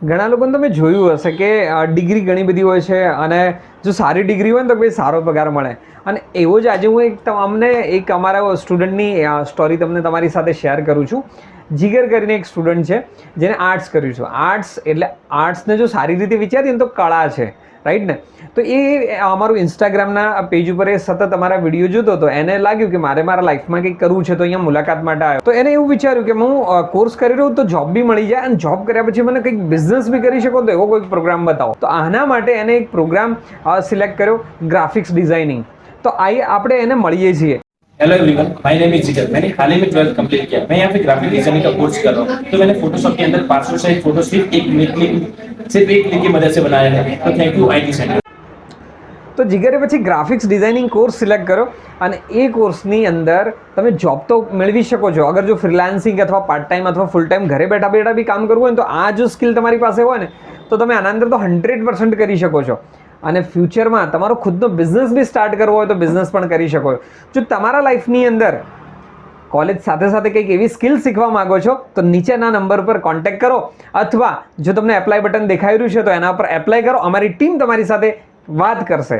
ઘણા લોકોને તમે જોયું હશે કે ડિગ્રી ઘણી બધી હોય છે અને જો સારી ડિગ્રી હોય ને તો ભાઈ સારો પગાર મળે. અને એવો જ આજે હું એક અમારા સ્ટુડન્ટની સ્ટોરી તમને તમારી સાથે શેર કરું છું. જીગર કરીને એક સ્ટુડન્ટ છે જેને આર્ટ્સ કર્યું છે. આર્ટ્સ એટલે આર્ટ્સને જો સારી રીતે વિચારીએ ને તો કળા છે, રાઈટ ને. તો એ અમારું ઇન્સ્ટાગ્રામના પેજ ઉપર એ સતત અમારા વિડીયો જોતો હતો. એને લાગ્યું કે મારે મારા લાઈફમાં કંઈક કરવું છે, તો અહીંયા મુલાકાત માટે આવ્યો. તો એને એવું વિચાર્યું કે હું કોર્સ કરી રહ્યો તો જોબ બી મળી જાય અને જોબ કર્યા પછી મને કંઈક બિઝનેસ બી કરી શકો, તો એવો કોઈક પ્રોગ્રામ બતાવો. તો આના માટે એને એક પ્રોગ્રામ સિલેક્ટ કર્યો, ગ્રાફિક્સ ડિઝાઇનિંગ. तो आइए આપણે એને મળીએ છીએ. Hello everyone, my name is जिगर. मैंने हाल ही में 12th कंप्लीट किया. मैं यहाँ पे ग्राफिक डिजाइनिंग का कोर्स कर रहा हूँ. तो मैंने फोटोशॉप के अंदर 500 साइज फोटो सिर्फ एक क्लिक की मदद से बनाया है. तो थैंक यू IT सेंटर. તો જીગરે પછી ગ્રાફિક્સ ડિઝાઇનિંગ કોર્સ સિલેક્ટ કર્યો અને એ કોર્સની અંદર તમે જોબ તો મેળવી શકો છો. અગર જો ફ્રીલાન્સિંગ અથવા પાર્ટ ટાઈમ અથવા ફૂલ ટાઈમ ઘરે બેઠા બેઠા બી કામ કરવું હોય ને, તો આ જો સ્કિલ તમારી પાસે હોય ને, તો તમે આના અંદર તો 100% કરી શકો છો. અને ફ્યુચરમાં તમારો ખુદનો બિઝનેસ બી સ્ટાર્ટ કરવો હોય તો બિઝનેસ પણ કરી શકો છો. જો તમારા લાઈફની અંદર કોલેજ સાથે સાથે કંઈક એવી સ્કિલ શીખવા માંગો છો તો નીચેના નંબર પર કોન્ટેક્ટ કરો, અથવા જો તમને એપ્લાય બટન દેખાઈ રહ્યું છે તો એના પર એપ્લાય કરો. અમારી ટીમ તમારી સાથે વાત કરશે.